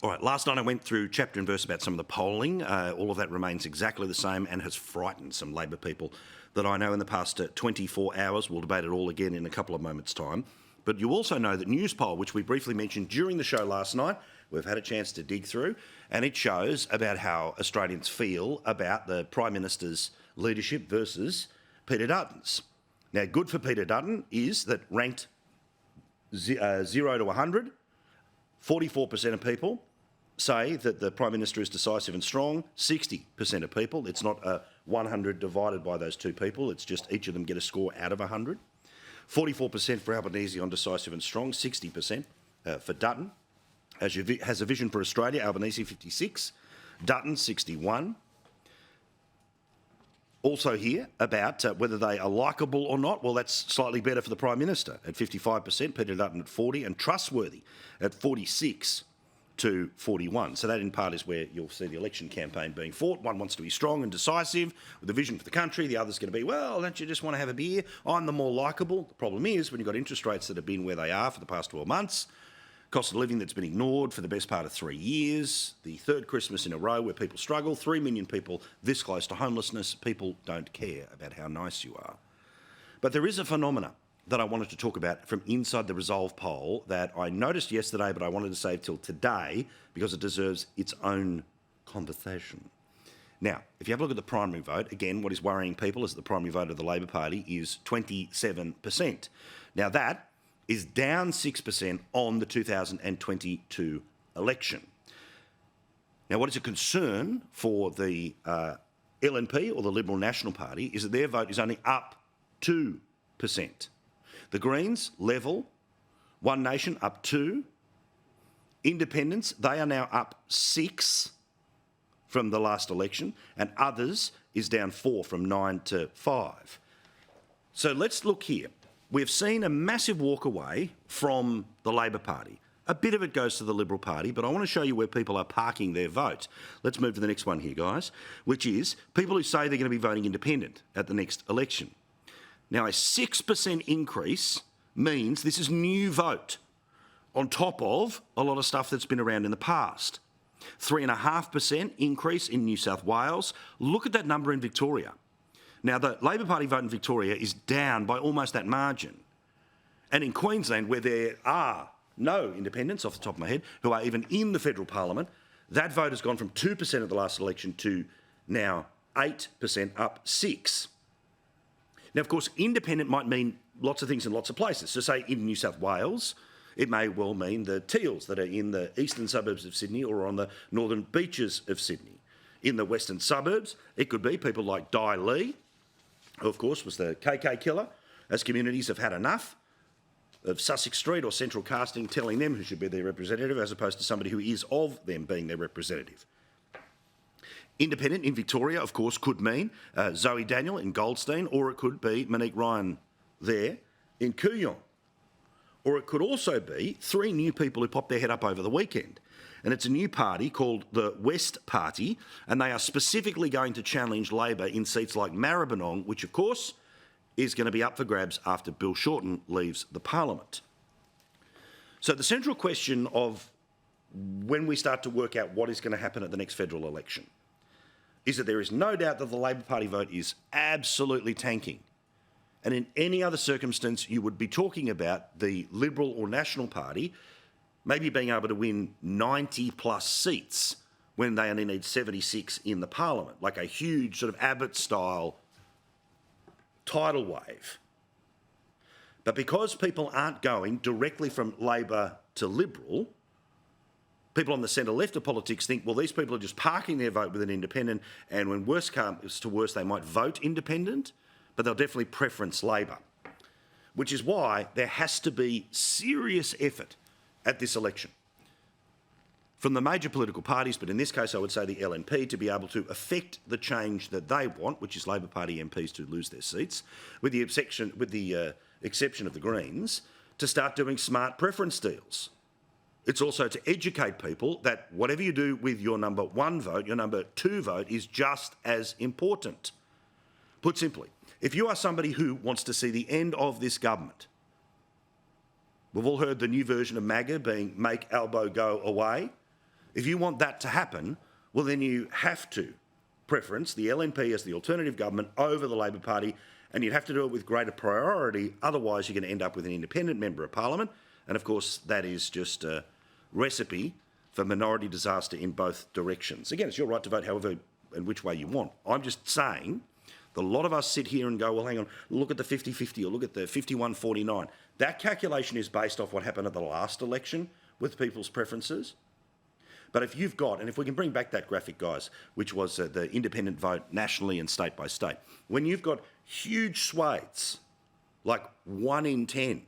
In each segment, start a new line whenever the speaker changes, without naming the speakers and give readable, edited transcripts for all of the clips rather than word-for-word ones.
All right, last night I went through chapter and verse about some of the polling. All of that remains exactly the same and has frightened some Labor people that I know in the past 24 hours. We'll debate it all again in a couple of moments' time. But you also know that Newspoll, which we briefly mentioned during the show last night, we've had a chance to dig through, and it shows about how Australians feel about the Prime Minister's leadership versus Peter Dutton's. Now, good for Peter Dutton is that ranked 0 to 100, 44% of people say that the Prime Minister is decisive and strong. 60% of people. It's not a 100 divided by those two people. It's just each of them get a score out of 100. 44% for Albanese on decisive and strong. 60% for Dutton. Has a vision for Australia. Albanese 56. Dutton 61. Also here about whether they are likeable or not. Well, that's slightly better for the Prime Minister at 55%. Peter Dutton at 40, and trustworthy at 46 to 41. So that in part is where you'll see the election campaign being fought. One wants to be strong and decisive with a vision for the country. The other's going to be, well, don't you just want to have a beer? I'm the more likeable. The problem is when you've got interest rates that have been where they are for the past 12 months, cost of living that's been ignored for the best part of 3 years, the third Christmas in a row where people struggle, 3 million people this close to homelessness, people don't care about how nice you are. But there is a phenomena that I wanted to talk about from inside the Resolve poll that I noticed yesterday, but I wanted to save till today because it deserves its own conversation. Now, if you have a look at the primary vote, again, what is worrying people is that the primary vote of the Labor Party is 27%. Now, that is down 6% on the 2022 election. Now, what is a concern for the LNP or the Liberal National Party is that their vote is only up 2%. The Greens, level. One Nation, up 2. Independents, they are now up 6 from the last election, and Others is down 4 from 9 to 5. So let's look here. We've seen a massive walk away from the Labor Party. A bit of it goes to the Liberal Party, but I want to show you where people are parking their votes. Let's move to the next one here, guys, which is people who say they're going to be voting independent at the next election. Now, a 6% increase means this is new vote on top of a lot of stuff that's been around in the past. 3.5% increase in New South Wales. Look at that number in Victoria. Now, the Labor Party vote in Victoria is down by almost that margin. And in Queensland, where there are no independents, off the top of my head, who are even in the federal parliament, that vote has gone from 2% of the last election to now 8%, up 6%. Now, of course, independent might mean lots of things in lots of places. So say in New South Wales, it may well mean the Teals that are in the eastern suburbs of Sydney or on the northern beaches of Sydney. In the western suburbs, it could be people like Di Lee, who of course was the KK killer, as communities have had enough of Sussex Street or Central Casting telling them who should be their representative as opposed to somebody who is of them being their representative. Independent in Victoria, of course, could mean Zoe Daniel in Goldstein, or it could be Monique Ryan there in Kooyong. Or it could also be 3 new people who popped their head up over the weekend. And it's a new party called the West Party, and they are specifically going to challenge Labor in seats like Maribyrnong, which, of course, is going to be up for grabs after Bill Shorten leaves the parliament. So the central question of when we start to work out what is going to happen at the next federal election is that there is no doubt that the Labor Party vote is absolutely tanking. And in any other circumstance, you would be talking about the Liberal or National Party maybe being able to win 90 plus seats when they only need 76 in the parliament, like a huge sort of Abbott-style tidal wave. But because people aren't going directly from Labor to Liberal, people on the centre-left of politics think, well, these people are just parking their vote with an independent, and when worse comes to worse, they might vote independent, but they'll definitely preference Labor, which is why there has to be serious effort at this election from the major political parties, but in this case I would say the LNP, to be able to effect the change that they want, which is Labor Party MPs to lose their seats, with the exception of the Greens, to start doing smart preference deals. It's also to educate people that whatever you do with your number 1 vote, your number 2 vote is just as important. Put simply, if you are somebody who wants to see the end of this government, we've all heard the new version of MAGA being make Albo go away. If you want that to happen, well, then you have to preference the LNP as the alternative government over the Labor Party, and you'd have to do it with greater priority. Otherwise, you're going to end up with an independent member of Parliament. And of course, that is just a recipe for minority disaster in both directions. Again, it's your right to vote however and which way you want. I'm just saying that a lot of us sit here and go, well, hang on, look at the 50-50 or look at the 51-49. That calculation is based off what happened at the last election with people's preferences. But if you've got, and if we can bring back that graphic, guys, which was the independent vote nationally and state by state, when you've got huge swathes, like 1 in 10,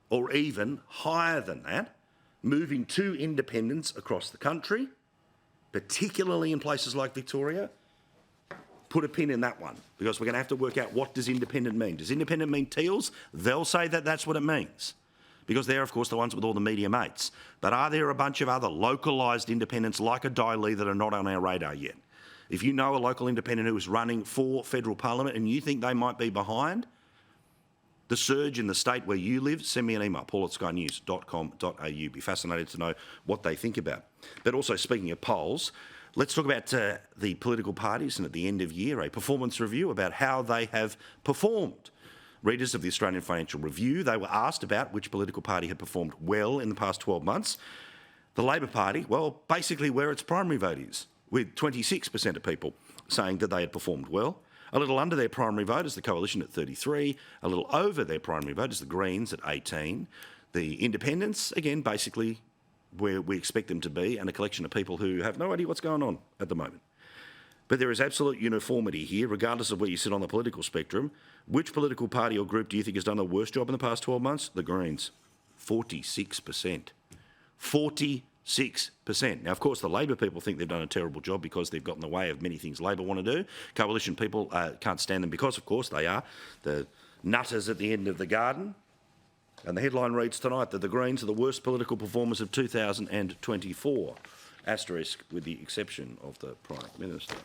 or even higher than that, moving to independents across the country, particularly in places like Victoria, put a pin in that one, because we're going to have to work out what does independent mean. Does independent mean Teals? They'll say that that's what it means, because they're, of course, the ones with all the media mates. But are there a bunch of other localised independents like a Daly that are not on our radar yet? If you know a local independent who is running for federal parliament and you think they might be behind the surge in the state where you live, send me an email, paul@skynews.com.au. Be fascinated to know what they think about. But also, speaking of polls, let's talk about the political parties and at the end of year, a performance review about how they have performed. Readers of the Australian Financial Review, they were asked about which political party had performed well in the past 12 months. The Labor Party, well, basically where its primary vote is, with 26% of people saying that they had performed well. A little under their primary vote is the Coalition at 33, a little over their primary vote is the Greens at 18. The Independents, again, basically where we expect them to be, and a collection of people who have no idea what's going on at the moment. But there is absolute uniformity here, regardless of where you sit on the political spectrum. Which political party or group do you think has done the worst job in the past 12 months? The Greens, 46%. 46%. Now, of course, the Labor people think they've done a terrible job because they've got in the way of many things Labor want to do. Coalition people can't stand them because, of course, they are the nutters at the end of the garden. And the headline reads tonight that the Greens are the worst political performers of 2024. Asterisk, with the exception of the Prime Minister.